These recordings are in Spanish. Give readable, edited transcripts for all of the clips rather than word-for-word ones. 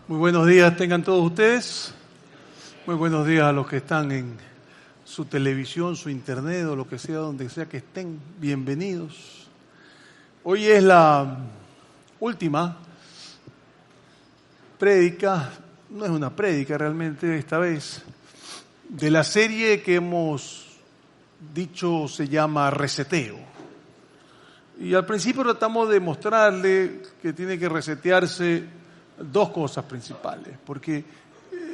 Muy buenos días tengan todos ustedes. Muy buenos días a los que están en su televisión, su internet o lo que sea, donde sea que estén. Bienvenidos. Hoy es la última prédica, no es una prédica realmente esta vez, de la serie que hemos dicho se llama Reseteo. Y al principio tratamos de mostrarle que tiene que resetearse dos cosas principales, porque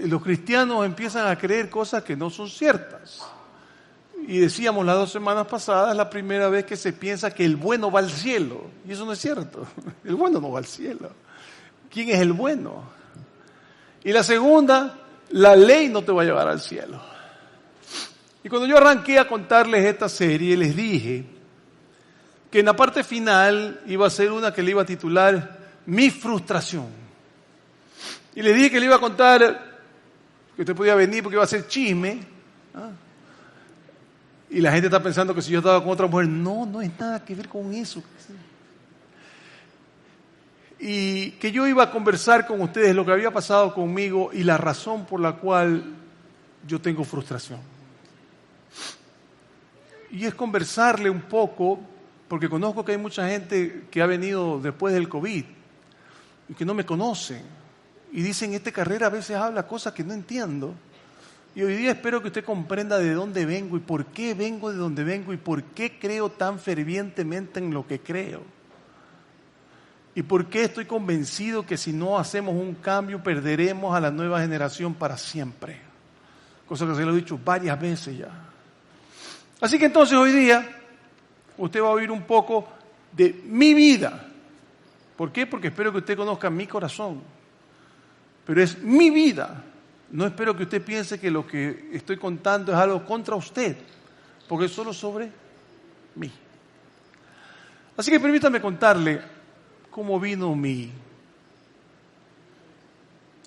los cristianos empiezan a creer cosas que no son ciertas. Y decíamos las 2 semanas pasadas, la primera vez que se piensa que el bueno va al cielo, y eso no es cierto. El bueno no va al cielo. ¿Quién es el bueno? Y la segunda, la ley no te va a llevar al cielo. Y cuando yo arranqué a contarles esta serie, les dije que en la parte final iba a ser una que le iba a titular Mi frustración. Y les dije que le iba a contar que usted podía venir porque iba a ser chisme. Y la gente está pensando que si yo estaba con otra mujer, no es nada que ver con eso. Y que yo iba a conversar con ustedes lo que había pasado conmigo y la razón por la cual yo tengo frustración. Y es conversarle un poco, porque conozco que hay mucha gente que ha venido después del COVID y que no me conocen. Y dicen, esta carrera a veces habla cosas que no entiendo. Y hoy día espero que usted comprenda de dónde vengo y por qué vengo de donde vengo y por qué creo tan fervientemente en lo que creo. Y por qué estoy convencido que si no hacemos un cambio perderemos a la nueva generación para siempre. Cosa que se lo he dicho varias veces ya. Así que entonces hoy día usted va a oír un poco de mi vida. ¿Por qué? Porque espero que usted conozca mi corazón. Pero es mi vida. No espero que usted piense que lo que estoy contando es algo contra usted, porque es solo sobre mí. Así que permítame contarle cómo vino mi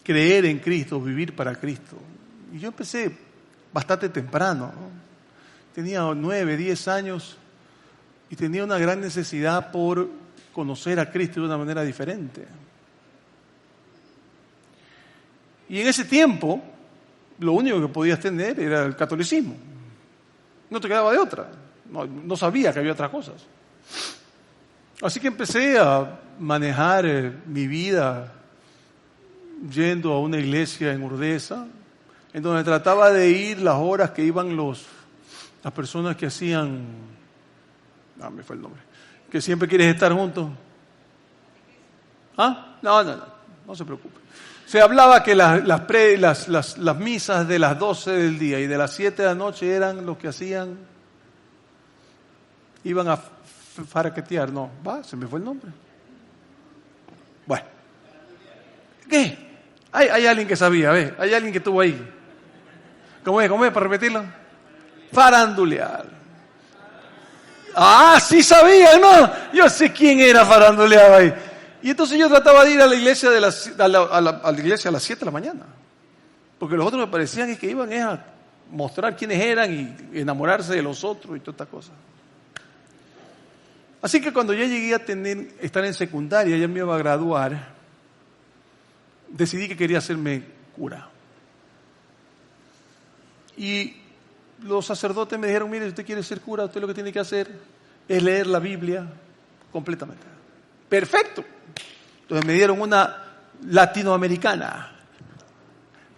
creer en Cristo, vivir para Cristo. Y yo empecé bastante temprano, ¿no? Tenía 9, 10 años y tenía una gran necesidad por conocer a Cristo de una manera diferente. Y en ese tiempo, lo único que podías tener era el catolicismo. No te quedaba de otra. No sabía que había otras cosas. Así que empecé a manejar mi vida yendo a una iglesia en Urdesa, en donde trataba de ir las horas que iban las personas que hacían... me fue el nombre. Que siempre quieres estar juntos. No se preocupe. Se hablaba que las misas de las 12 del día y de las 7 de la noche eran los que hacían, iban a faraquetear, se me fue el nombre. Bueno, ¿qué? Hay alguien que sabía, hay alguien que estuvo ahí. ¿Cómo es? Para repetirlo. Farandulear. Sí sabía, ¿no? Yo sé quién era faranduleado ahí. Y entonces yo trataba de ir a la iglesia a la iglesia a las 7 de la mañana. Porque los otros me parecían que iban a mostrar quiénes eran y enamorarse de los otros y todas estas cosas. Así que cuando ya llegué a estar en secundaria, ya me iba a graduar, decidí que quería hacerme cura. Y los sacerdotes me dijeron, mire, si usted quiere ser cura, usted lo que tiene que hacer es leer la Biblia completamente. Perfecto. Entonces me dieron una latinoamericana.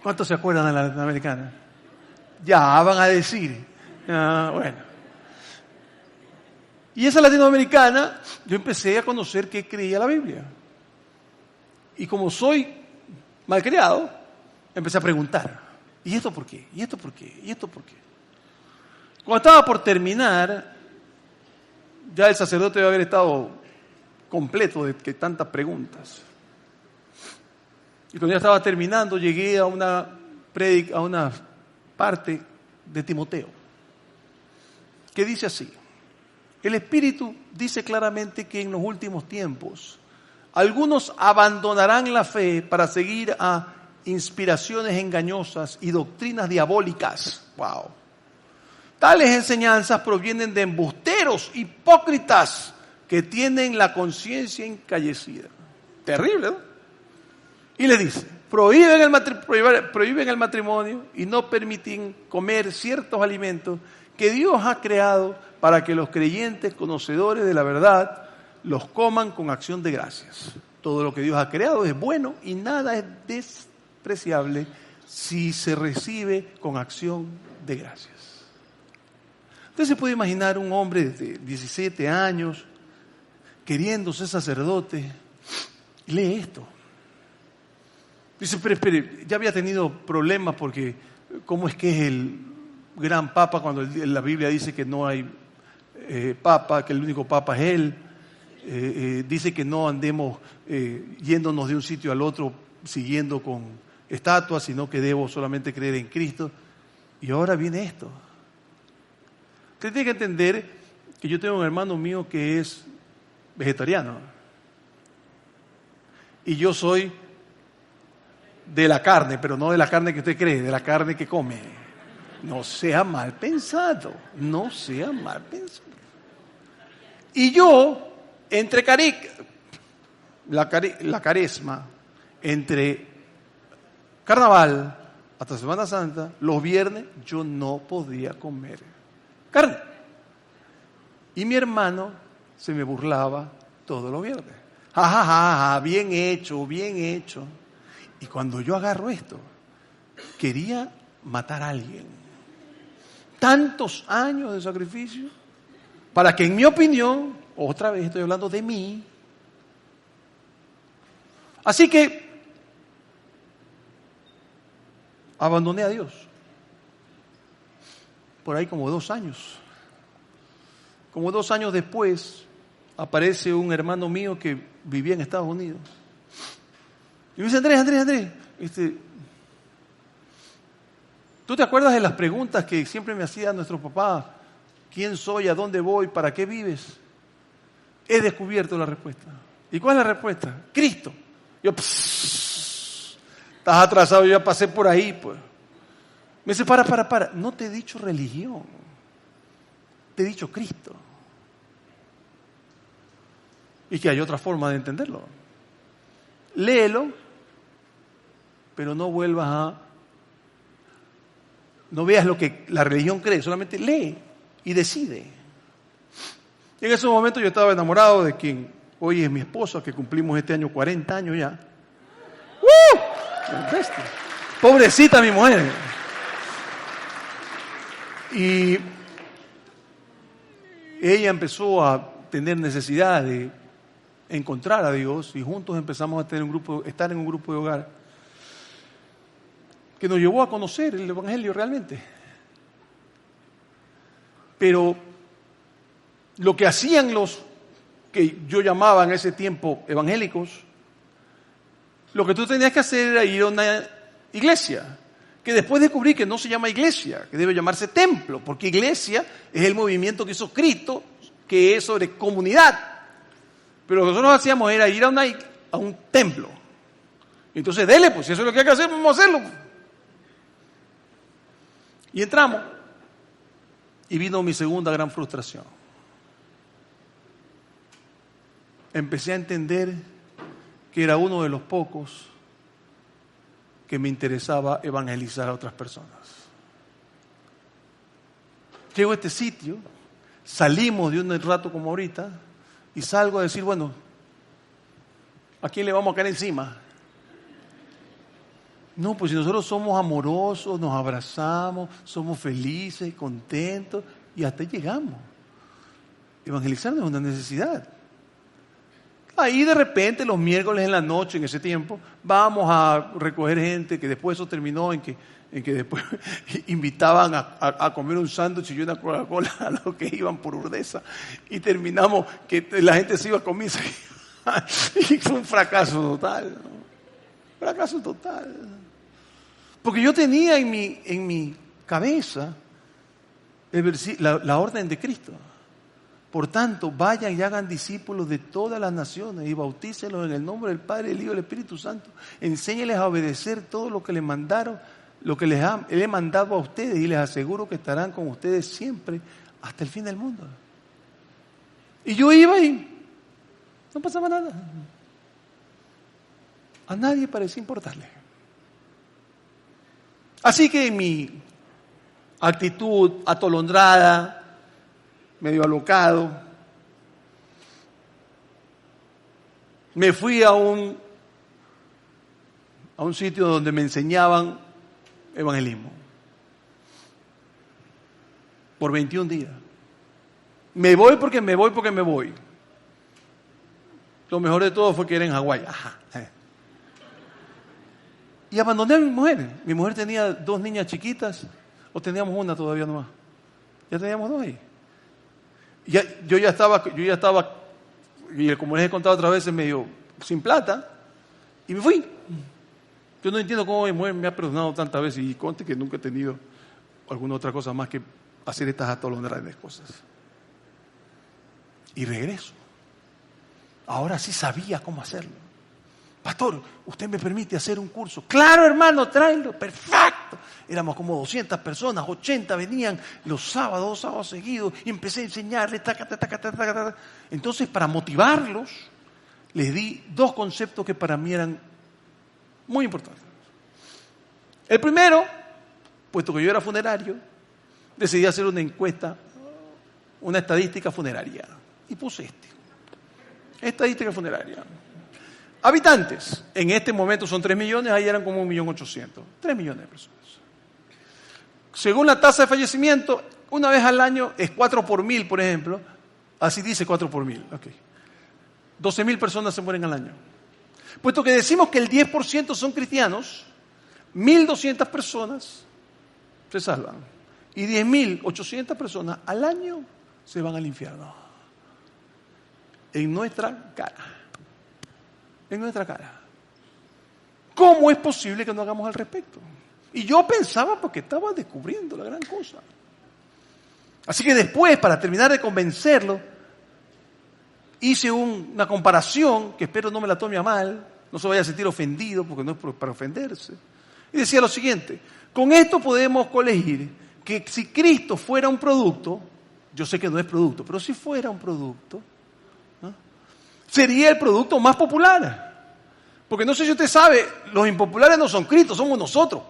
¿Cuántos se acuerdan de la latinoamericana? Ya, van a decir. Bueno. Y esa latinoamericana, yo empecé a conocer qué creía la Biblia. Y como soy malcriado, empecé a preguntar. ¿Y esto por qué? ¿Y esto por qué? ¿Y esto por qué? Cuando estaba por terminar, ya el sacerdote debe haber estado completo de que tantas preguntas. Y cuando ya estaba terminando, llegué a una parte de Timoteo, que dice así: el Espíritu dice claramente que en los últimos tiempos algunos abandonarán la fe para seguir a inspiraciones engañosas y doctrinas diabólicas. ¡Wow! Tales enseñanzas provienen de embusteros hipócritas que tienen la conciencia encallecida. Terrible, ¿no? Y le dice, prohíben el matrimonio y no permiten comer ciertos alimentos que Dios ha creado para que los creyentes conocedores de la verdad los coman con acción de gracias. Todo lo que Dios ha creado es bueno y nada es despreciable si se recibe con acción de gracias. Usted se puede imaginar un hombre de 17 años queriendo ser sacerdote. Lee esto. Dice, pero espere, ya había tenido problemas porque ¿cómo es que es el gran papa cuando la Biblia dice que no hay papa, que el único papa es él? Dice que no andemos yéndonos de un sitio al otro siguiendo con estatuas, sino que debo solamente creer en Cristo. Y ahora viene esto. Usted tiene que entender que yo tengo un hermano mío que es vegetariano. Y yo soy de la carne, pero no de la carne que usted cree, de la carne que come. No sea mal pensado, no sea mal pensado. Y yo, entre la caresma, entre carnaval hasta Semana Santa, los viernes yo no podía comer carne. Y mi hermano se me burlaba todos los viernes. Ja, ja, ja, ja, bien hecho, bien hecho. Y cuando yo agarro esto, quería matar a alguien. Tantos años de sacrificio para que, en mi opinión, otra vez estoy hablando de mí. Así que abandoné a Dios. Por ahí como 2 años. Como 2 años después, aparece un hermano mío que vivía en Estados Unidos. Y me dice, Andrés, ¿tú te acuerdas de las preguntas que siempre me hacía nuestro papá? ¿Quién soy? ¿A dónde voy? ¿Para qué vives? He descubierto la respuesta. ¿Y cuál es la respuesta? Cristo. Yo, estás atrasado, yo ya pasé por ahí, pues. Me dice, para. No te he dicho religión. Te he dicho Cristo. Y que hay otra forma de entenderlo. Léelo, pero no vuelvas no veas lo que la religión cree, solamente lee y decide. Y en ese momento yo estaba enamorado de quien hoy es mi esposa, que cumplimos este año 40 años ya. Pobrecita mi mujer. Y ella empezó a tener necesidad de encontrar a Dios y juntos empezamos a tener estar en un grupo de hogar que nos llevó a conocer el Evangelio realmente. Pero lo que hacían los que yo llamaba en ese tiempo evangélicos, lo que tú tenías que hacer era ir a una iglesia, que después descubrí que no se llama iglesia, que debe llamarse templo, porque iglesia es el movimiento que hizo Cristo, que es sobre comunidad. Pero lo que nosotros hacíamos era ir a un templo. Y entonces, dele, pues, si eso es lo que hay que hacer, vamos a hacerlo. Y entramos. Y vino mi segunda gran frustración. Empecé a entender que era uno de los pocos que me interesaba evangelizar a otras personas. Llego a este sitio, salimos de un rato como ahorita, y salgo a decir, bueno, ¿a quién le vamos a caer encima? No, pues si nosotros somos amorosos, nos abrazamos, somos felices, contentos, y hasta ahí llegamos. Evangelizar no es una necesidad. Ahí de repente los miércoles en la noche, en ese tiempo, vamos a recoger gente, que después eso terminó en que después invitaban a comer un sándwich y una Coca-Cola a los que iban por Urdesa, y terminamos que la gente se iba a comer y fue un fracaso total, ¿no? Fracaso total. Porque yo tenía en mi cabeza la orden de Cristo. Por tanto, vayan y hagan discípulos de todas las naciones y bautícenlos en el nombre del Padre, del Hijo y del Espíritu Santo. Enséñenles a obedecer todo lo que les mandaron, lo que les he mandado a ustedes, y les aseguro que estarán con ustedes siempre hasta el fin del mundo. Y yo iba y no pasaba nada. A nadie parecía importarle. Así que en mi actitud atolondrada, medio alocado, me fui a un sitio donde me enseñaban evangelismo por 21 días. Me voy porque me voy. Lo mejor de todo fue que era en Hawái. Y abandoné a mi mujer. Mi mujer tenía 2 niñas chiquitas, o teníamos una todavía nomás. Ya teníamos 2 ahí. Yo ya estaba, y como les he contado otras veces, medio sin plata, y me fui. Yo no entiendo cómo mi mujer me ha perdonado tantas veces, y conste que nunca he tenido alguna otra cosa más que hacer estas atolondradas cosas. Y regreso. Ahora sí sabía cómo hacerlo. Pastor, ¿usted me permite hacer un curso? Claro, hermano, tráelo. Perfecto. Éramos como 200 personas, 80 venían los sábados, 2 sábados seguidos, y empecé a enseñarles. Entonces, para motivarlos, les di 2 conceptos que para mí eran muy importantes. El primero, puesto que yo era funerario, decidí hacer una encuesta, una estadística funeraria. Y puse estadística funeraria. Habitantes, en este momento son 3 millones, ahí eran como 1.800.000. 3 millones de personas. Según la tasa de fallecimiento, una vez al año es 4 por 1.000, por ejemplo. Así dice 4 por 1.000. Okay. 12.000 personas se mueren al año. Puesto que decimos que el 10% son cristianos, 1.200 personas se salvan. Y 10.800 personas al año se van al infierno. En nuestra cara. En nuestra cara. ¿Cómo es posible que no hagamos al respecto? Y yo pensaba porque estaba descubriendo la gran cosa. Así que después, para terminar de convencerlo, hice una comparación, que espero no me la tome a mal, no se vaya a sentir ofendido, porque no es para ofenderse. Y decía lo siguiente: con esto podemos colegir que si Cristo fuera un producto, yo sé que no es producto, pero si fuera un producto, ¿no?, sería el producto más popular. Porque no sé si usted sabe, los impopulares no son Cristo, somos nosotros.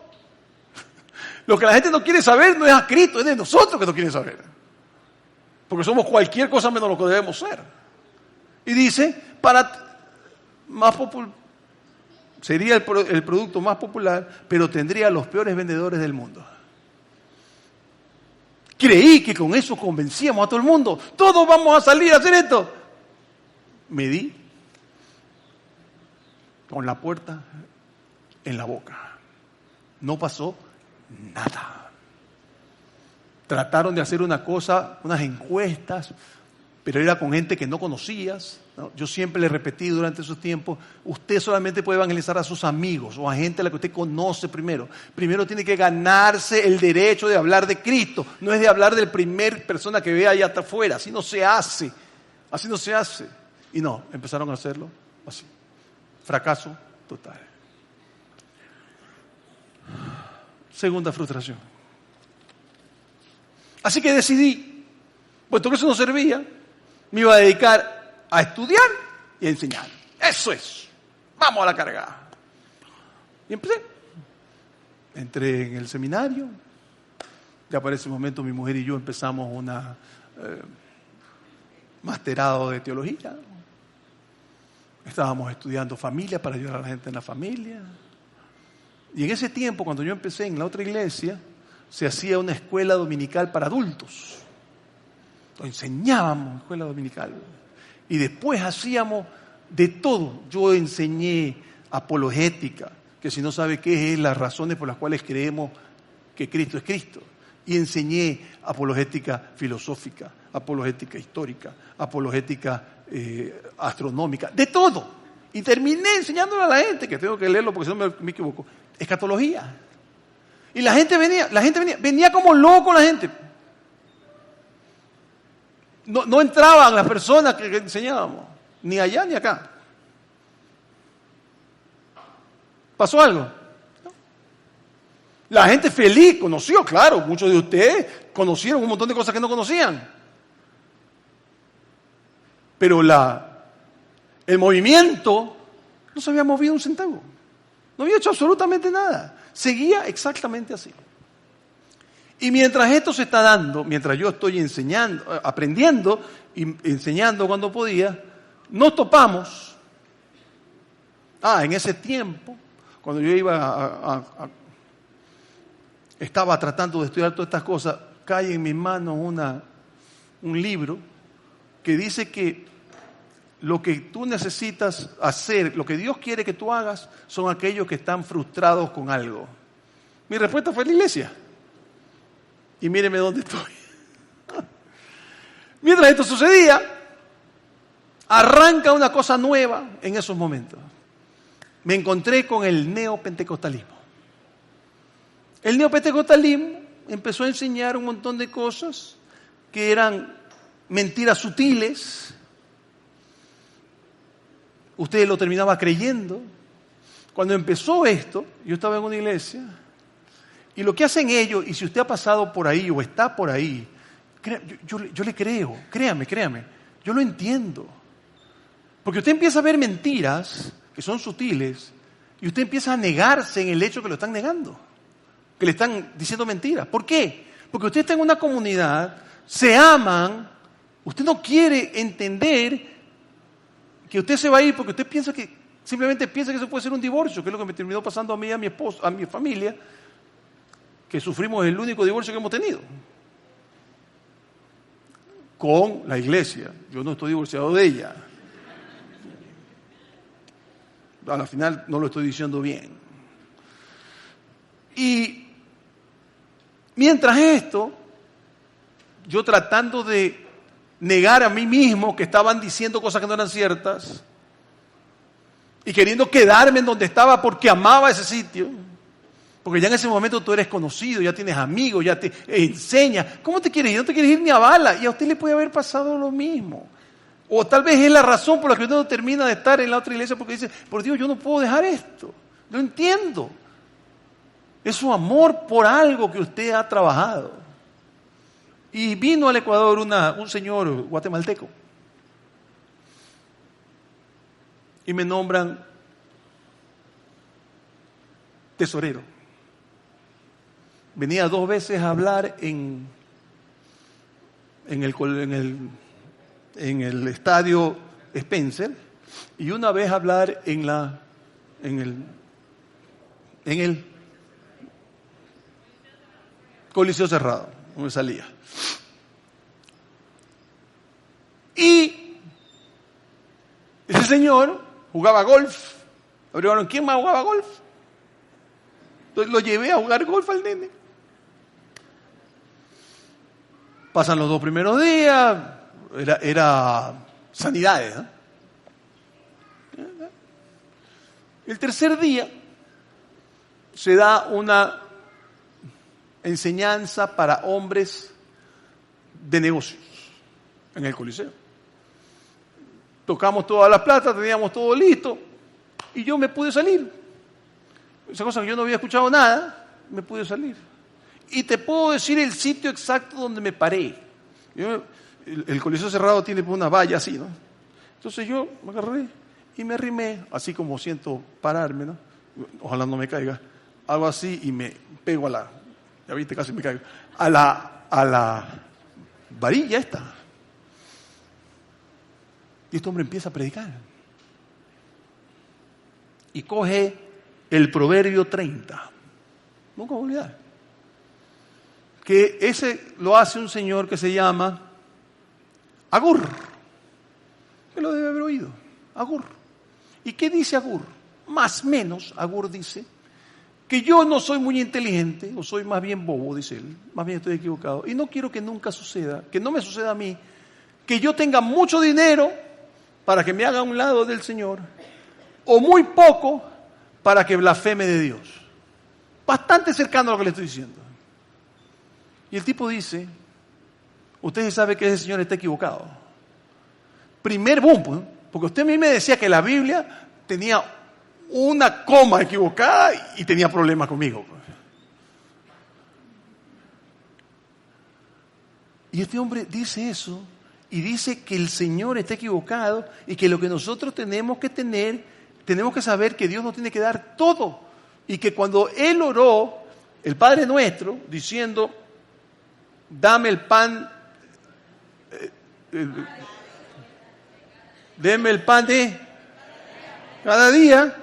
Lo que la gente no quiere saber no es a Cristo, es de nosotros que no quieren saber. Porque somos cualquier cosa menos lo que debemos ser. Y dice, sería el producto más popular, pero tendría los peores vendedores del mundo. Creí que con eso convencíamos a todo el mundo. Todos vamos a salir a hacer esto. Me di con la puerta en la boca. No pasó nada. Trataron de hacer una cosa, unas encuestas, pero era con gente que no conocías, ¿no? Yo siempre le repetí durante esos tiempos, usted solamente puede evangelizar a sus amigos o a gente a la que usted conoce primero. Primero tiene que ganarse el derecho de hablar de Cristo, no es de hablar del primer persona que ve allá afuera. Así no se hace, así no se hace. Y no, empezaron a hacerlo así. Fracaso total. Segunda frustración. Así que decidí, puesto que eso no servía, me iba a dedicar a estudiar y a enseñar. Eso es. Vamos a la carga. Y empecé. Entré en el seminario. Ya para ese momento mi mujer y yo empezamos una masterado de teología. Estábamos estudiando familia para ayudar a la gente en la familia. Y en ese tiempo, cuando yo empecé en la otra iglesia, se hacía una escuela dominical para adultos. Lo enseñábamos, escuela dominical. Y después hacíamos de todo. Yo enseñé apologética, que si no sabe qué es las razones por las cuales creemos que Cristo es Cristo. Y enseñé apologética filosófica, apologética histórica, apologética astronómica, de todo. Y terminé enseñándole a la gente, que tengo que leerlo porque si no me equivoco, escatología. Y la gente venía como loco la gente. No entraban las personas que enseñábamos, ni allá ni acá. ¿Pasó algo? No. La gente feliz conoció, claro, muchos de ustedes conocieron un montón de cosas que no conocían. Pero el movimiento no se había movido un centavo. No había hecho absolutamente nada. Seguía exactamente así. Y mientras esto se está dando, mientras yo estoy enseñando, aprendiendo y enseñando cuando podía, nos topamos. En ese tiempo, cuando yo estaba tratando de estudiar todas estas cosas, cae en mis manos un libro que dice que lo que tú necesitas hacer, lo que Dios quiere que tú hagas, son aquellos que están frustrados con algo. Mi respuesta fue la iglesia. Y míreme dónde estoy. Mientras esto sucedía, arranca una cosa nueva en esos momentos. Me encontré con el neopentecostalismo. El neopentecostalismo empezó a enseñar un montón de cosas que eran mentiras sutiles. Usted lo terminaba creyendo. Cuando empezó esto, yo estaba en una iglesia, y lo que hacen ellos, y si usted ha pasado por ahí o está por ahí, yo le creo, créame, yo lo entiendo. Porque usted empieza a ver mentiras que son sutiles, y usted empieza a negarse en el hecho que lo están negando, que le están diciendo mentiras. ¿Por qué? Porque usted está en una comunidad, se aman, usted no quiere entender que usted se va a ir porque usted simplemente piensa que eso puede ser un divorcio, que es lo que me terminó pasando a mí, a mi esposo, a mi familia, que sufrimos el único divorcio que hemos tenido con la iglesia. Yo no estoy divorciado de ella. Al final no lo estoy diciendo bien. Y mientras esto, yo tratando de negar a mí mismo que estaban diciendo cosas que no eran ciertas y queriendo quedarme en donde estaba porque amaba ese sitio, porque ya en ese momento tú eres conocido, ya tienes amigos, ya te enseñas. ¿Cómo te quieres ir? No te quieres ir ni a bala. Y a usted le puede haber pasado lo mismo. O tal vez es la razón por la que usted no termina de estar en la otra iglesia, porque dice, por Dios, yo no puedo dejar esto. Lo entiendo. Es su amor por algo que usted ha trabajado. Y vino al Ecuador un señor guatemalteco. Y me nombran tesorero. Venía 2 veces a hablar en el estadio Spencer y una vez a hablar en el Coliseo Cerrado, donde salía. Y ese señor jugaba golf. Averiguaron, ¿quién más jugaba golf? Entonces lo llevé a jugar golf al nene. Pasan los 2 primeros días, era sanidades, ¿eh? El tercer día se da una enseñanza para hombres de negocios en el Coliseo. Tocamos todas las platas, teníamos todo listo y yo me pude salir. Esa cosa que yo no había escuchado nada, me pude salir. Y te puedo decir el sitio exacto donde me paré. El Coliseo Cerrado tiene una valla así, ¿no? Entonces yo me agarré y me arrimé, así como siento pararme, ¿no? Ojalá no me caiga. Hago así y me pego ya viste, casi me caigo, a la varilla esta. Y este hombre empieza a predicar. Y coge el Proverbio 30. Nunca voy a olvidar. Que ese lo hace un señor que se llama Agur. Que lo debe haber oído. Agur. ¿Y qué dice Agur? Más o menos, Agur dice que yo no soy muy inteligente, o soy más bien bobo, dice él. Más bien estoy equivocado. Y no quiero que nunca suceda, que no me suceda a mí, que yo tenga mucho dinero para que me haga a un lado del Señor, o muy poco para que blasfeme de Dios. Bastante cercano a lo que le estoy diciendo. Y el tipo dice, usted sabe que ese señor está equivocado. Primer boom, porque usted a mí me decía que la Biblia tenía una coma equivocada y tenía problemas conmigo. Y este hombre dice eso y dice que el Señor está equivocado y que lo que nosotros tenemos que tener, tenemos que saber que Dios nos tiene que dar todo, Y que cuando él oró, el Padre Nuestro, diciendo, dame el pan, deme el pan de cada día,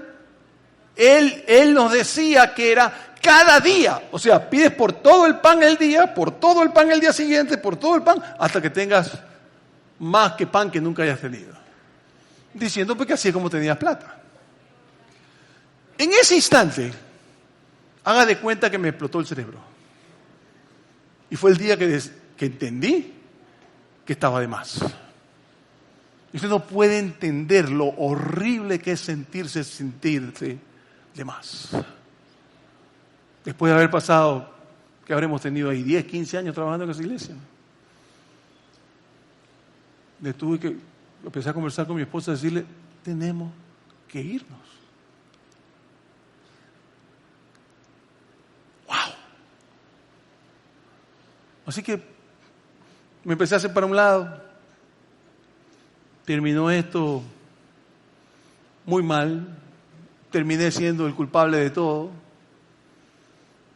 él nos decía que era cada día. O sea, pides por todo el pan el día, por todo el pan el día siguiente, por todo el pan, hasta que tengas más que pan que nunca hayas tenido. Diciendo porque así es como tenías plata. En ese instante, haga de cuenta que me explotó el cerebro. Y fue el día que entendí que estaba de más. Y usted no puede entender lo horrible que es sentirse de más. Después de haber pasado, que habremos tenido ahí 10, 15 años trabajando en esa iglesia. Empecé a conversar con mi esposa y decirle, tenemos que irnos. ¡Wow! Así que me empecé a hacer para un lado. Terminó esto muy mal. Terminé siendo el culpable de todo.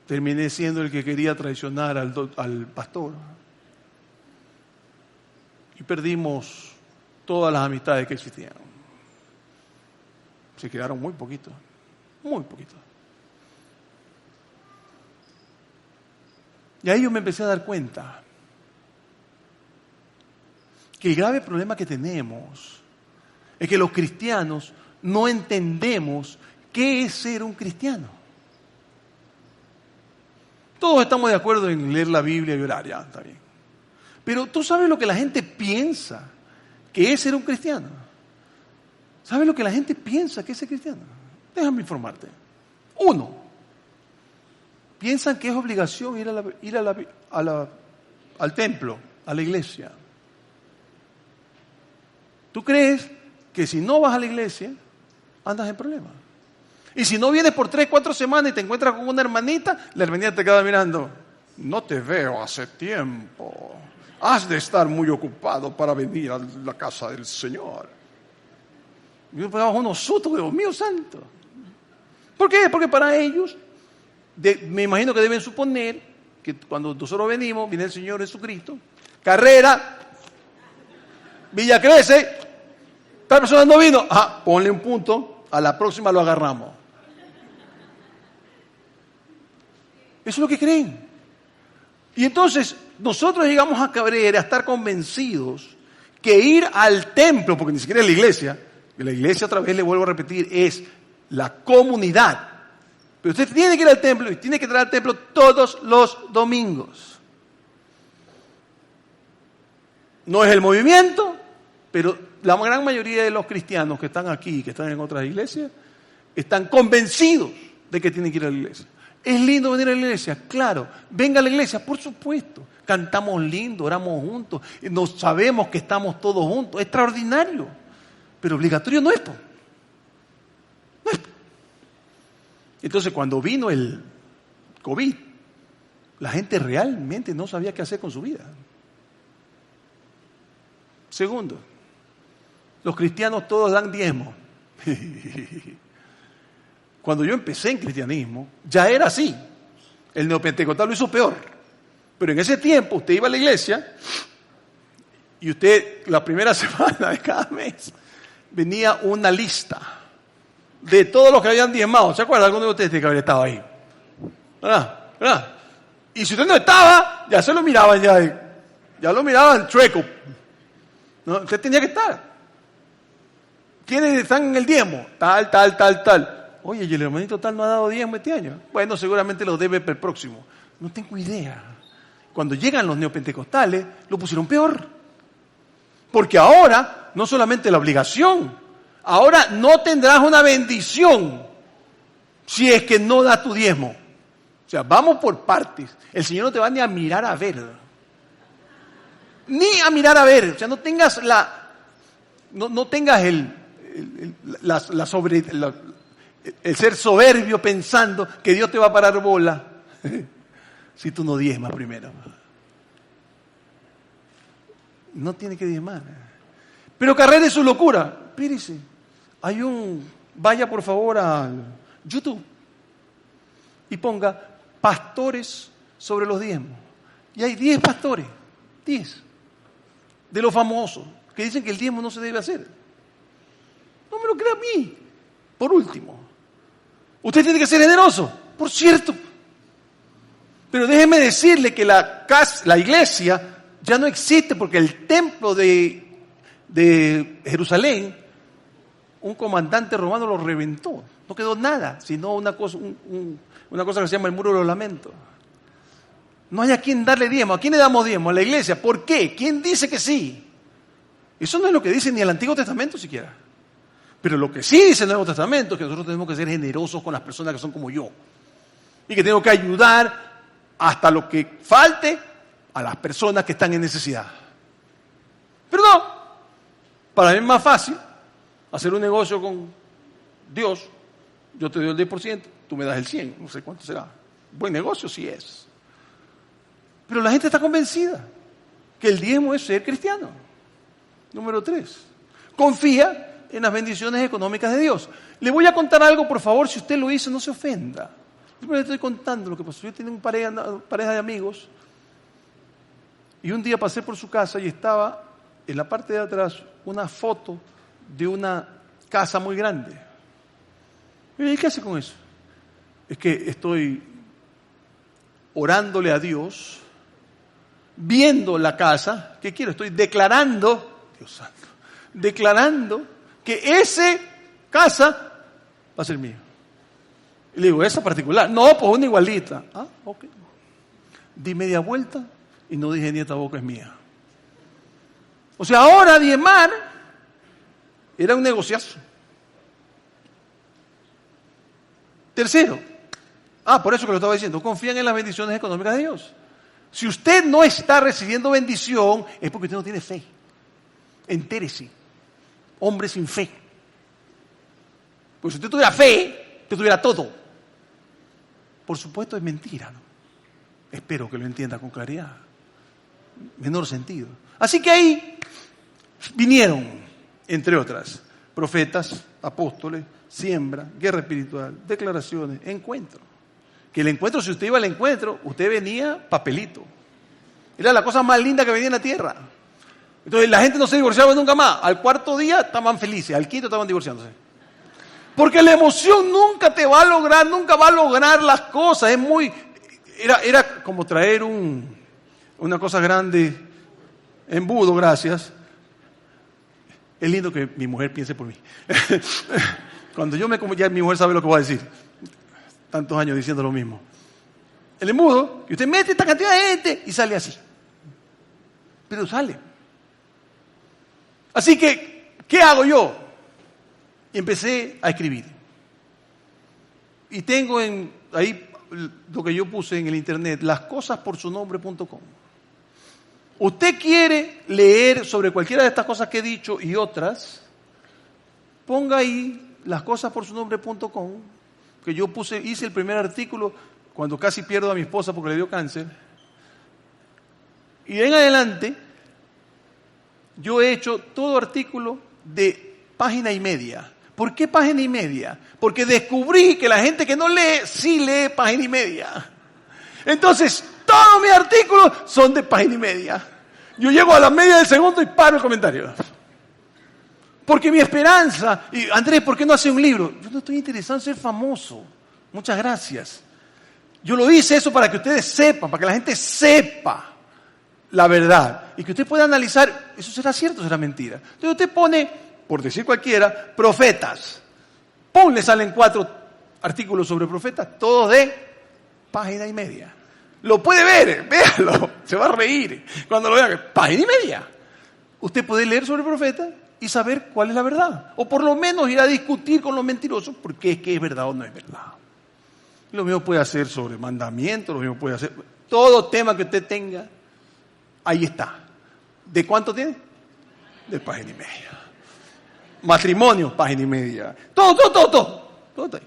Terminé siendo el que quería traicionar al pastor. Y perdimos todas las amistades que existían. Se quedaron muy poquitos. Muy poquitos. Y ahí yo me empecé a dar cuenta que el grave problema que tenemos es que los cristianos no entendemos qué es ser un cristiano. Todos estamos de acuerdo en leer la Biblia y orar, ya, está bien. Pero tú sabes lo que la gente piensa que es ser un cristiano. ¿Sabes lo que la gente piensa que es ser cristiano? Déjame informarte. 1, piensan que es obligación ir al templo, a la iglesia. ¿Tú crees que si no vas a la iglesia, andas en problemas? Y si no vienes por 3, 4 semanas y te encuentras con una hermanita, la hermanita te queda mirando. No te veo hace tiempo. Has de estar muy ocupado para venir a la casa del Señor. Y yo pegaba unos sustos, Dios mío santo. ¿Por qué? Porque para ellos, me imagino que deben suponer que cuando nosotros venimos, viene el Señor Jesucristo, carrera, Villa crece, tal persona no vino, ponle un punto, a la próxima lo agarramos. Eso es lo que creen. Y entonces nosotros llegamos a creer, a estar convencidos que ir al templo, porque ni siquiera es la iglesia otra vez le vuelvo a repetir, es la comunidad. Pero usted tiene que ir al templo y tiene que entrar al templo todos los domingos. No es el movimiento, pero la gran mayoría de los cristianos que están aquí, que están en otras iglesias, están convencidos de que tienen que ir a la iglesia. ¿Es lindo venir a la iglesia? Claro. Venga a la iglesia, por supuesto. Cantamos lindo, oramos juntos, nos sabemos que estamos todos juntos. Es extraordinario. Pero obligatorio no es. No es. Entonces, cuando vino el COVID, la gente realmente no sabía qué hacer con su vida. Segundo, los cristianos todos dan diezmo. Cuando yo empecé en cristianismo, ya era así. El neopentecostal lo hizo peor. Pero en ese tiempo usted iba a la iglesia y usted, la primera semana de cada mes, venía una lista de todos los que habían diezmado. ¿Se acuerdan? Alguno de ustedes tiene que haber estado ahí. ¿Verdad? Y si usted no estaba, ya se lo miraban, ya lo miraban chueco. ¿No? Usted tenía que estar. ¿Quiénes están en el diezmo? Tal. Oye, y el hermanito tal no ha dado diezmo este año. Bueno, seguramente lo debe para el próximo. No tengo idea. Cuando llegan los neopentecostales, lo pusieron peor. Porque ahora, no solamente la obligación, ahora no tendrás una bendición si es que no das tu diezmo. O sea, vamos por partes. El Señor no te va ni a mirar a ver. Ni a mirar a ver. O sea, no tengas el ser soberbio pensando que Dios te va a parar bola si tú no diezmas primero. No tiene que diezmar. Pero Carrera es su locura. Espérese. Vaya por favor a YouTube y ponga pastores sobre los diezmos. Y hay 10 pastores, 10, de los famosos, que dicen que el diezmo no se debe hacer. No me lo crea a mí. Por último, usted tiene que ser generoso, por cierto. Pero déjeme decirle que la iglesia ya no existe porque el templo de Jerusalén, un comandante romano lo reventó. No quedó nada, sino una cosa que se llama el Muro de los Lamentos. No hay a quien darle diezmo. ¿A quién le damos diezmo? A la iglesia. ¿Por qué? ¿Quién dice que sí? Eso no es lo que dice ni el Antiguo Testamento siquiera. Pero lo que sí dice el Nuevo Testamento es que nosotros tenemos que ser generosos con las personas que son como yo. Y que tenemos que ayudar hasta lo que falte a las personas que están en necesidad. Pero no, para mí es más fácil hacer un negocio con Dios. Yo te doy el 10%, tú me das el 100%, no sé cuánto será. Buen negocio sí es. Pero la gente está convencida que el diezmo es ser cristiano. Número 3, confía en las bendiciones económicas de Dios. Le voy a contar algo, por favor, si usted lo hizo, no se ofenda. Yo le estoy contando lo que pasó. Yo tenía una pareja de amigos y un día pasé por su casa y estaba en la parte de atrás una foto de una casa muy grande. ¿Y qué hace con eso? Es que estoy orándole a Dios, viendo la casa. ¿Qué quiero? Estoy declarando, Dios santo, declarando que esa casa va a ser mía. Y le digo, ¿esa particular? No, pues una igualita. Ah, ok. Di media vuelta y no dije ni esta boca es mía. O sea, ahora diezmar era un negociazo. Tercero, por eso que lo estaba diciendo, confían en las bendiciones económicas de Dios. Si usted no está recibiendo bendición, es porque usted no tiene fe. Entérese. Hombre sin fe. Pues si usted tuviera fe, usted tuviera todo. Por supuesto es mentira, ¿no? Espero que lo entienda con claridad. Menor sentido. Así que ahí vinieron, entre otras, profetas, apóstoles, siembra, guerra espiritual, declaraciones, encuentro. Que el encuentro, si usted iba al encuentro, usted venía papelito. Era la cosa más linda que venía en la tierra. Entonces la gente no se divorciaba nunca más. Al cuarto día estaban felices, al quinto estaban divorciándose. Porque la emoción nunca va a lograr las cosas. Era como traer una cosa grande, embudo, gracias. Es lindo que mi mujer piense por mí. Cuando yo me como, ya mi mujer sabe lo que voy a decir. Tantos años diciendo lo mismo. El embudo, y usted mete esta cantidad de gente y sale así. Pero sale. Así que, ¿qué hago yo? Y empecé a escribir. Y tengo ahí lo que yo puse en el internet, lascosasporsunombre.com. Usted quiere leer sobre cualquiera de estas cosas que he dicho y otras, ponga ahí lascosasporsunombre.com, que yo hice el primer artículo cuando casi pierdo a mi esposa porque le dio cáncer. Y en adelante, yo he hecho todo artículo de página y media. ¿Por qué página y media? Porque descubrí que la gente que no lee, sí lee página y media. Entonces, todos mis artículos son de página y media. Yo llego a la media del segundo y paro el comentario. Porque mi esperanza, y Andrés, ¿por qué no hace un libro? Yo no estoy interesado en ser famoso. Muchas gracias. Yo lo hice eso para que ustedes sepan, para que la gente sepa la verdad. Y que usted pueda analizar, ¿eso será cierto o será mentira? Entonces usted pone, por decir cualquiera, profetas. ¡Pum! Le salen 4 artículos sobre profetas, todos de página y media. Lo puede ver, véalo, se va a reír cuando lo vea. Página y media. Usted puede leer sobre profetas y saber cuál es la verdad. O por lo menos ir a discutir con los mentirosos porque es que es verdad o no es verdad. Lo mismo puede hacer sobre mandamientos, lo mismo puede hacer... Todo tema que usted tenga, ahí está. ¿De cuánto tiene? De página y media. Matrimonio, página y media. Todo está ahí.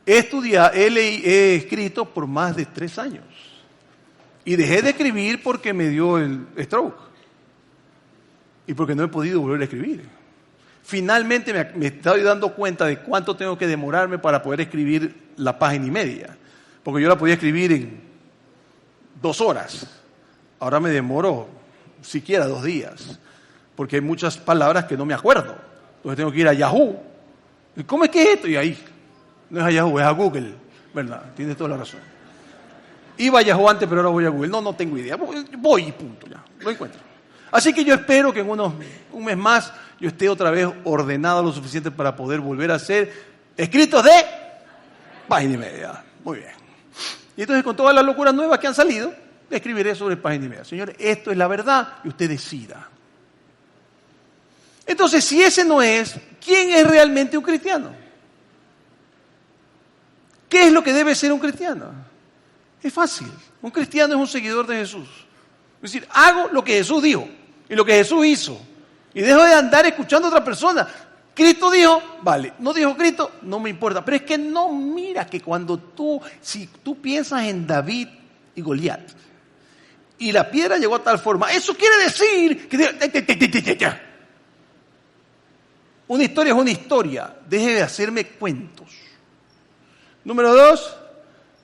He escrito por más de 3 años. Y dejé de escribir porque me dio el stroke. Y porque no he podido volver a escribir. Finalmente me estoy dando cuenta de cuánto tengo que demorarme para poder escribir la página y media. Porque yo la podía escribir en 2 horas. Ahora me demoro siquiera 2 días. Porque hay muchas palabras que no me acuerdo. Entonces tengo que ir a Yahoo. ¿Y cómo es que es esto? Y ahí. No es a Yahoo, es a Google. ¿Verdad? Tienes toda la razón. Iba a Yahoo antes, pero ahora voy a Google. No tengo idea. Voy y punto, ya. Lo encuentro. Así que yo espero que en un mes más yo esté otra vez ordenado lo suficiente para poder volver a hacer escritos de página y media. Muy bien. Y entonces con todas las locuras nuevas que han salido, escribiré sobre página y media. Señores, esto es la verdad y usted decida. Entonces, si ese no es, ¿quién es realmente un cristiano? ¿Qué es lo que debe ser un cristiano? Es fácil. Un cristiano es un seguidor de Jesús. Es decir, hago lo que Jesús dijo y lo que Jesús hizo. Y dejo de andar escuchando a otra persona. Cristo dijo, vale. No dijo Cristo, no me importa. Pero es que no, mira que si tú piensas en David y Goliat, y la piedra llegó a tal forma, eso quiere decir que... Una historia es una historia. Deje de hacerme cuentos. Número 2,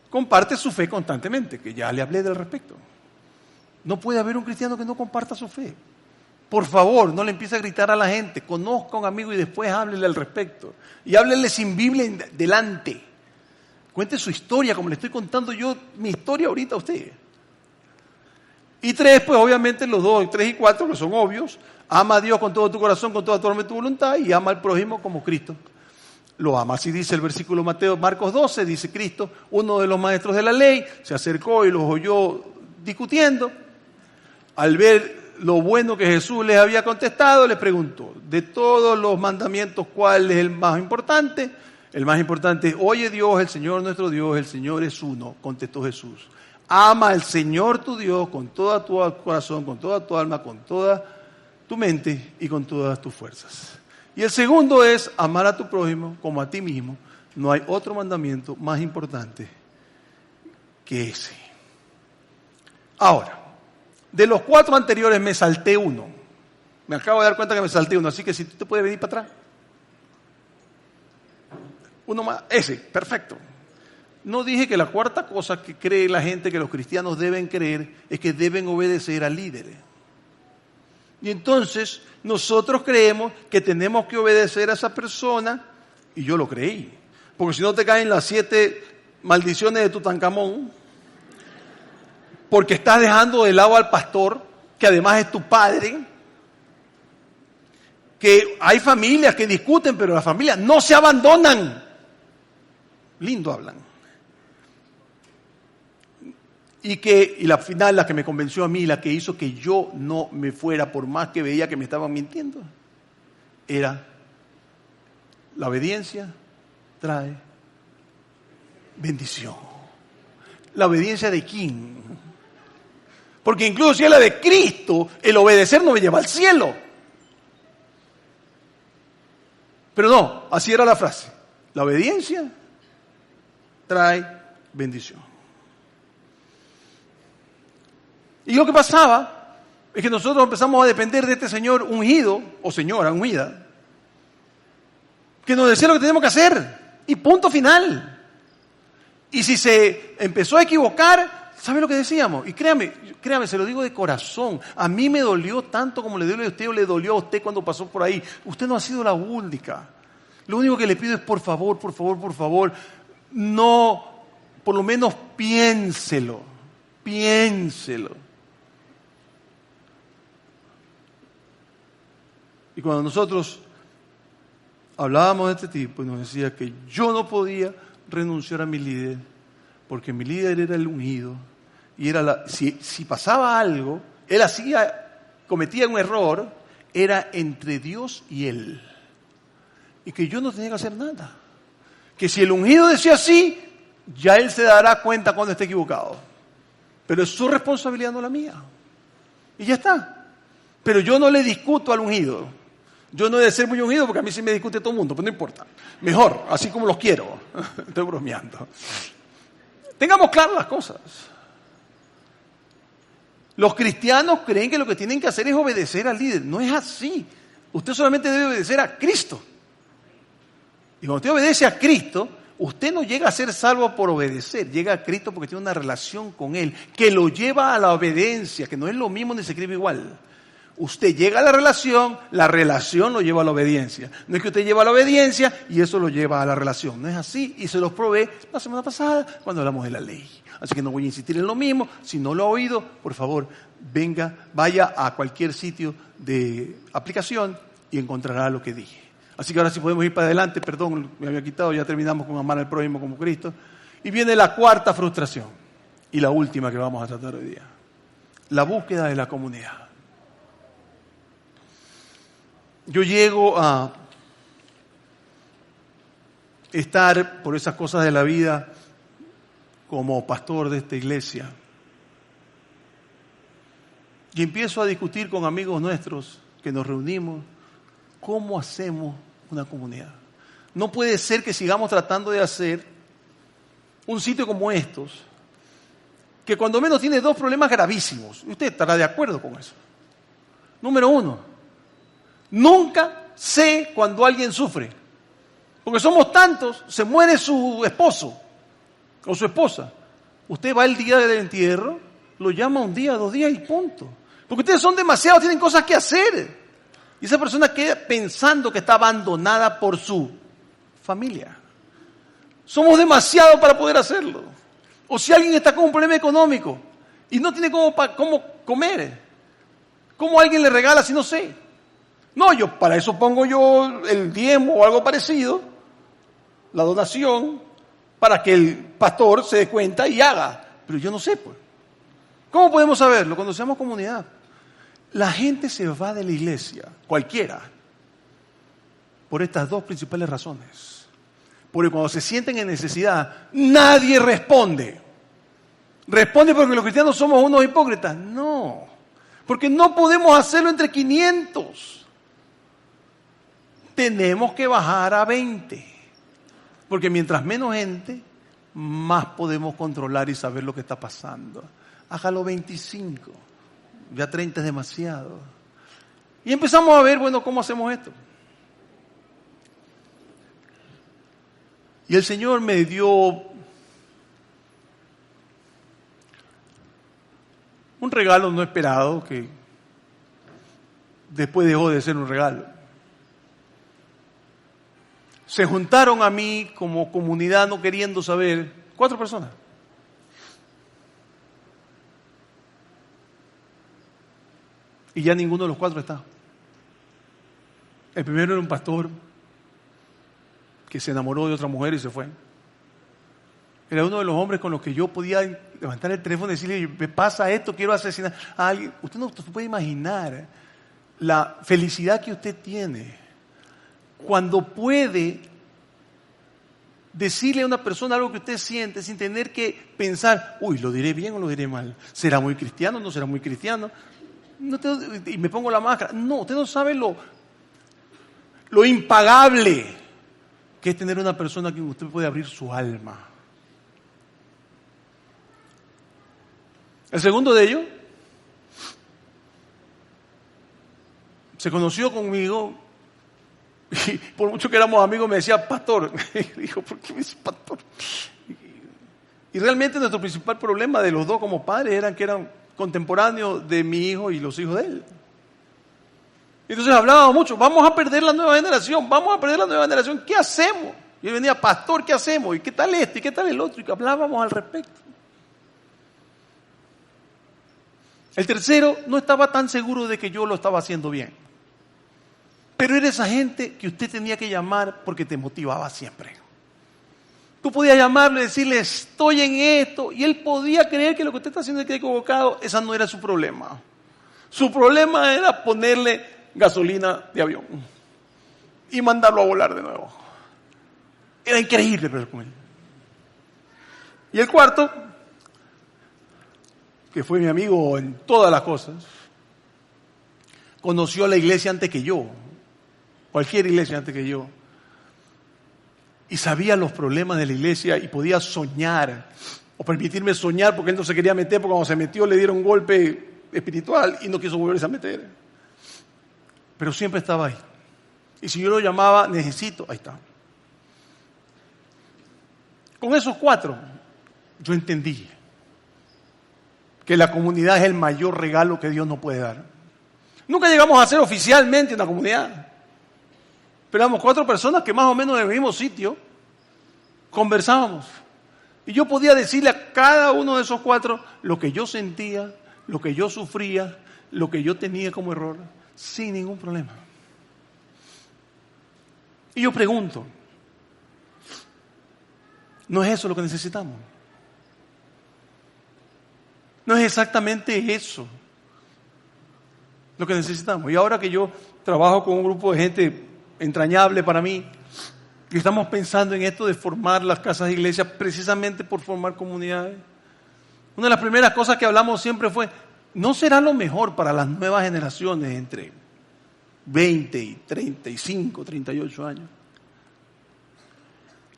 comparte su fe constantemente, que ya le hablé del respecto. No puede haber un cristiano que no comparta su fe. Por favor, no le empiece a gritar a la gente. Conozca a un amigo y después háblele al respecto. Y háblele sin Biblia delante. Cuente su historia, como le estoy contando yo mi historia ahorita a usted. Y 3, pues obviamente los 2, 3 y 4, que son obvios. Ama a Dios con todo tu corazón, con toda tu alma y tu voluntad, y ama al prójimo como Cristo lo ama. Así dice el versículo Marcos 12, dice Cristo, uno de los maestros de la ley, se acercó y los oyó discutiendo. Al ver lo bueno que Jesús les había contestado, les preguntó, de todos los mandamientos, ¿cuál es el más importante? El más importante es, oye Dios, el Señor nuestro Dios, el Señor es uno, contestó Jesús. Ama al Señor tu Dios con todo tu corazón, con toda tu alma, con toda tu mente y con todas tus fuerzas. Y el segundo es amar a tu prójimo como a ti mismo. No hay otro mandamiento más importante que ese. Ahora, de los 4 anteriores me salté uno. Me acabo de dar cuenta que me salté uno, así que si tú te puedes venir para atrás. Uno más, ese, perfecto. No dije que la 4ª cosa que cree la gente que los cristianos deben creer es que deben obedecer al líder. Y entonces nosotros creemos que tenemos que obedecer a esa persona, y yo lo creí. Porque si no te caen las 7 maldiciones de Tutankamón, porque estás dejando de lado al pastor, que además es tu padre, que hay familias que discuten, pero las familias no se abandonan. Lindo hablan. Y la final, la que me convenció a mí, la que hizo que yo no me fuera, por más que veía que me estaban mintiendo, era la obediencia trae bendición. ¿La obediencia de quién? Porque incluso si es la de Cristo, el obedecer no me lleva al cielo. Pero no, así era la frase. La obediencia trae bendición. Y lo que pasaba es que nosotros empezamos a depender de este señor ungido, o señora ungida, que nos decía lo que tenemos que hacer, y punto final. Y si se empezó a equivocar, ¿sabe lo que decíamos? Y créame, se lo digo de corazón, a mí me dolió tanto como le duele a usted o le dolió a usted cuando pasó por ahí. Usted no ha sido la única. Lo único que le pido es por favor, no, por lo menos piénselo. Y cuando nosotros hablábamos de este tipo, nos decía que yo no podía renunciar a mi líder, porque mi líder era el ungido, y era si pasaba algo, él cometía un error, era entre Dios y él. Y que yo no tenía que hacer nada. Que si el ungido decía sí, ya él se dará cuenta cuando esté equivocado. Pero es su responsabilidad, no la mía. Y ya está. Pero yo no le discuto al ungido. Yo no he de ser muy ungido porque a mí sí me discute todo el mundo, pero no importa. Mejor, así como los quiero. Estoy bromeando. Tengamos claras las cosas. Los cristianos creen que lo que tienen que hacer es obedecer al líder. No es así. Usted solamente debe obedecer a Cristo. Y cuando usted obedece a Cristo, Usted no llega a ser salvo por obedecer, llega a Cristo porque tiene una relación con Él, que lo lleva a la obediencia, que no es lo mismo ni se escribe igual. Usted llega a la relación lo lleva a la obediencia. No es que usted lleva a la obediencia y eso lo lleva a la relación. No es así, y se los probé la semana pasada cuando hablamos de la ley. Así que no voy a insistir en lo mismo. Si no lo ha oído, por favor, vaya a cualquier sitio de aplicación y encontrará lo que dije. Así que ahora sí podemos ir para adelante. Perdón, me había quitado, ya terminamos con amar al prójimo como Cristo. Y viene la cuarta frustración y la última que vamos a tratar hoy día. La búsqueda de la comunidad. Yo llego a estar por esas cosas de la vida como pastor de esta iglesia y empiezo a discutir con amigos nuestros que nos reunimos cómo hacemos una comunidad. No puede ser que sigamos tratando de hacer un sitio como estos, que cuando menos tiene dos problemas gravísimos. Usted estará de acuerdo con eso. Número uno, nunca sé cuando alguien sufre. Porque somos tantos, se muere su esposo o su esposa. Usted va el día del entierro, lo llama un día, 2 días y punto. Porque ustedes son demasiados, tienen cosas que hacer. Y esa persona queda pensando que está abandonada por su familia. Somos demasiados para poder hacerlo. O si alguien está con un problema económico y no tiene cómo comer, ¿cómo alguien le regala si no sé? No, para eso pongo yo el diezmo o algo parecido, la donación, para que el pastor se dé cuenta y haga. Pero yo no sé, pues. ¿Cómo podemos saberlo? Cuando seamos comunidad. La gente se va de la iglesia, cualquiera, por estas dos principales razones. Porque cuando se sienten en necesidad, nadie responde. ¿Responde porque los cristianos somos unos hipócritas? No, porque no podemos hacerlo entre 500. Tenemos que bajar a 20. Porque mientras menos gente, más podemos controlar y saber lo que está pasando. Hágalo 25. Ya 30 es demasiado. Y empezamos a ver, bueno, ¿cómo hacemos esto? Y el Señor me dio un regalo no esperado que después dejó de ser un regalo. Se juntaron a mí como comunidad no queriendo saber 4 personas. Y ya ninguno de los 4 está. El primero era un pastor que se enamoró de otra mujer y se fue. Era uno de los hombres con los que yo podía levantar el teléfono y decirle, me pasa esto, quiero asesinar a alguien. Usted no puede imaginar la felicidad que usted tiene cuando puede decirle a una persona algo que usted siente sin tener que pensar, uy, ¿lo diré bien o lo diré mal? ¿Será muy cristiano o no será muy cristiano? Y me pongo la máscara. No, usted no sabe lo impagable que es tener una persona que usted puede abrir su alma. El segundo de ellos se conoció conmigo y por mucho que éramos amigos me decía pastor. Dijo, ¿por qué me dice pastor? Y realmente nuestro principal problema de los dos como padres era que eran contemporáneos de mi hijo y los hijos de él. Entonces hablábamos mucho, vamos a perder la nueva generación, ¿qué hacemos? Y él venía, pastor, ¿qué hacemos? ¿Y qué tal este? ¿Y qué tal el otro? Y hablábamos al respecto. El tercero no estaba tan seguro de que yo lo estaba haciendo bien. Pero era esa gente que usted tenía que llamar porque te motivaba siempre. Tú podías llamarle y decirle, estoy en esto, y él podía creer que lo que usted está haciendo es que equivocado. Esa no era su problema. Su problema era ponerle gasolina de avión y mandarlo a volar de nuevo. Era increíble pero con él. Y el cuarto, que fue mi amigo en todas las cosas, conoció la iglesia antes que yo, cualquier iglesia antes que yo, y sabía los problemas de la iglesia y podía soñar, o permitirme soñar, porque él no se quería meter, porque cuando se metió le dieron un golpe espiritual y no quiso volverse a meter. Pero siempre estaba ahí. Y si yo lo llamaba, necesito, ahí está. Con esos 4, yo entendí que la comunidad es el mayor regalo que Dios nos puede dar. Nunca llegamos a ser oficialmente una comunidad, pero éramos 4 personas que más o menos en el mismo sitio conversábamos. Y yo podía decirle a cada uno de esos 4 lo que yo sentía, lo que yo sufría, lo que yo tenía como error, sin ningún problema. Y yo pregunto, ¿no es eso lo que necesitamos? ¿No es exactamente eso lo que necesitamos? Y ahora que yo trabajo con un grupo de gente entrañable para mí, y estamos pensando en esto de formar las casas de iglesia precisamente por formar comunidades, una de las primeras cosas que hablamos siempre fue, ¿no será lo mejor para las nuevas generaciones entre 20 y 35, 38 años?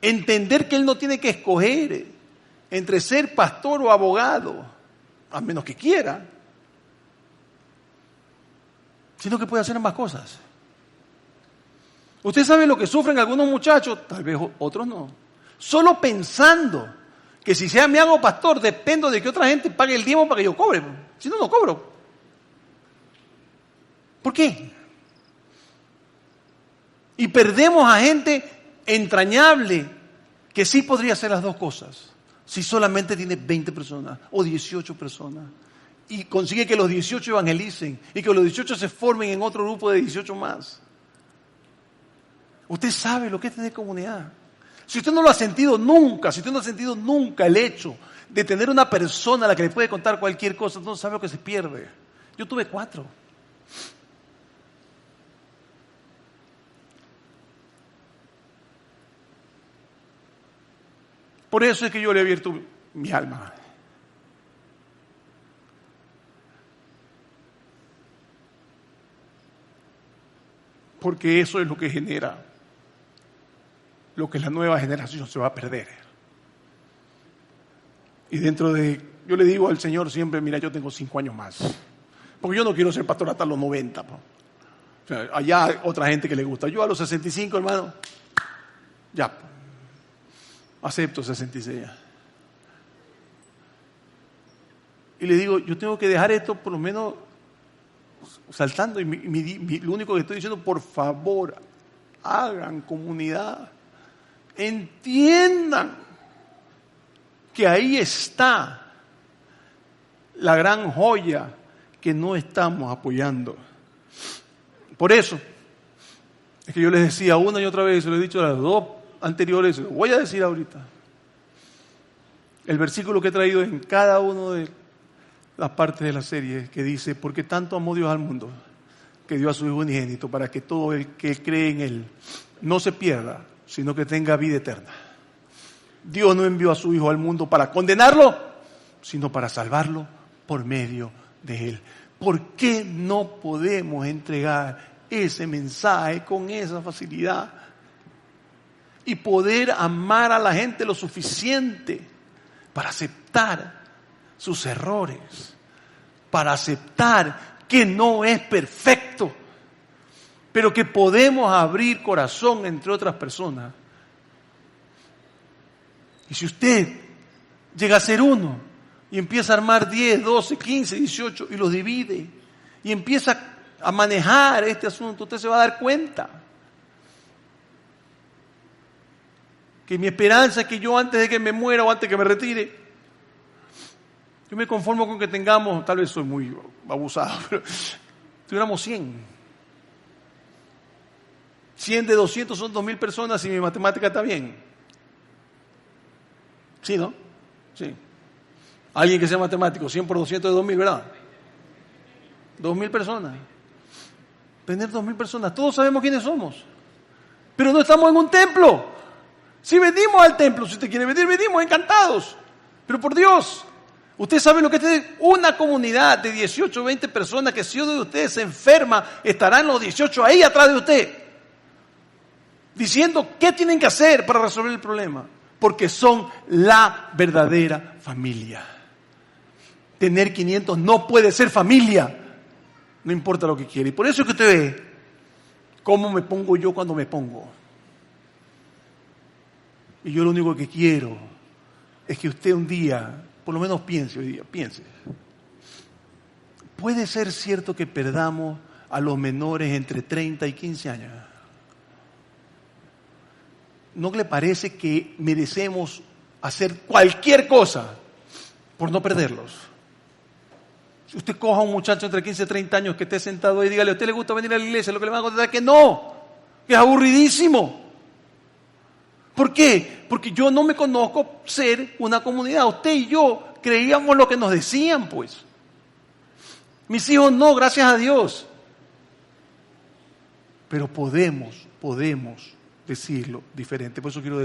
Entender que él no tiene que escoger entre ser pastor o abogado, a menos que quiera, sino que puede hacer ambas cosas. Usted sabe lo que sufren algunos muchachos, tal vez otros no, solo pensando que si me hago pastor dependo de que otra gente pague el diezmo para que yo cobre, si no, no cobro. ¿Por qué? Y perdemos a gente entrañable que sí podría hacer las dos cosas si solamente tiene 20 personas o 18 personas y consigue que los 18 evangelicen y que los 18 se formen en otro grupo de 18 más. Usted sabe lo que es tener comunidad. Si usted no lo ha sentido nunca, si usted no ha sentido nunca el hecho de tener una persona a la que le puede contar cualquier cosa, usted no sabe lo que se pierde. Yo tuve 4. Por eso es que yo le he abierto mi alma. Porque eso es lo que genera lo que la nueva generación se va a perder. Y yo le digo al Señor siempre, mira, yo tengo 5 años más. Porque yo no quiero ser pastor hasta los 90. O sea, allá hay otra gente que le gusta. Yo a los 65, hermano, ya. Acepto 66. Y le digo, yo tengo que dejar esto por lo menos saltando. Y lo único que estoy diciendo, por favor, hagan comunidad. Entiendan que ahí está la gran joya que no estamos apoyando. Por eso, es que yo les decía una y otra vez, se lo he dicho a las 2 anteriores, se lo voy a decir ahorita. El versículo que he traído en cada una de las partes de la serie, que dice, porque tanto amó Dios al mundo, que dio a su Hijo unigénito, para que todo el que cree en Él no se pierda, sino que tenga vida eterna. Dios no envió a su Hijo al mundo para condenarlo, sino para salvarlo por medio de Él. ¿Por qué no podemos entregar ese mensaje con esa facilidad y poder amar a la gente lo suficiente para aceptar sus errores, para aceptar que no es perfecto, pero que podemos abrir corazón entre otras personas? Y si usted llega a ser uno y empieza a armar 10, 12, 15, 18 y los divide y empieza a manejar este asunto, usted se va a dar cuenta que mi esperanza es que yo, antes de que me muera o antes de que me retire, yo me conformo con que tengamos, tal vez soy muy abusado, pero tuviéramos 100. 100 de 200 son 2,000 personas y mi matemática está bien. ¿Sí, no? Sí. Alguien que sea matemático, 100 por 200 es 2,000, ¿verdad? 2,000 personas. Tener 2,000 personas. Todos sabemos quiénes somos. Pero no estamos en un templo. Si venimos al templo, si usted quiere venir, venimos encantados. Pero por Dios, usted sabe lo que es tener una comunidad de 18 o 20 personas que si uno de ustedes se enferma, estarán los 18 ahí atrás de usted, diciendo qué tienen que hacer para resolver el problema. Porque son la verdadera familia. Tener 500 no puede ser familia. No importa lo que quiera. Y por eso es que usted ve cómo me pongo yo cuando me pongo. Y yo lo único que quiero es que usted un día, por lo menos piense hoy día, piense. ¿Puede ser cierto que perdamos a los menores entre 30 y 15 años? ¿No le parece que merecemos hacer cualquier cosa por no perderlos? Si usted coja a un muchacho entre 15 y 30 años que esté sentado ahí y dígale, ¿a usted le gusta venir a la iglesia? Lo que le van a contestar es que no, que es aburridísimo. ¿Por qué? Porque yo no me conozco ser una comunidad. Usted y yo creíamos lo que nos decían, pues. Mis hijos no, gracias a Dios. Pero podemos decirlo diferente. Por eso quiero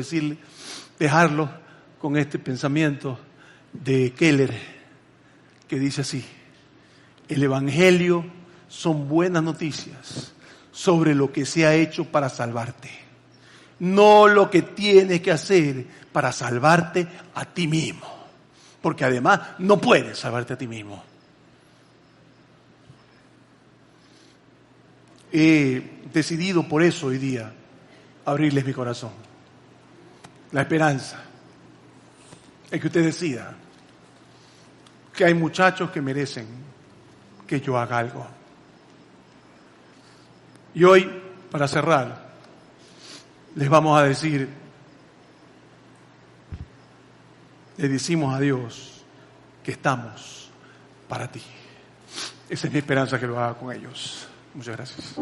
dejarlo con este pensamiento de Keller, que dice así: el Evangelio son buenas noticias sobre lo que se ha hecho para salvarte, no lo que tienes que hacer para salvarte a ti mismo, porque además no puedes salvarte a ti mismo. He decidido por eso hoy día abrirles mi corazón. La esperanza es que usted decida que hay muchachos que merecen que yo haga algo. Y hoy, para cerrar, les vamos a decir, le decimos a Dios que estamos para ti. Esa es mi esperanza, que lo haga con ellos. Muchas gracias.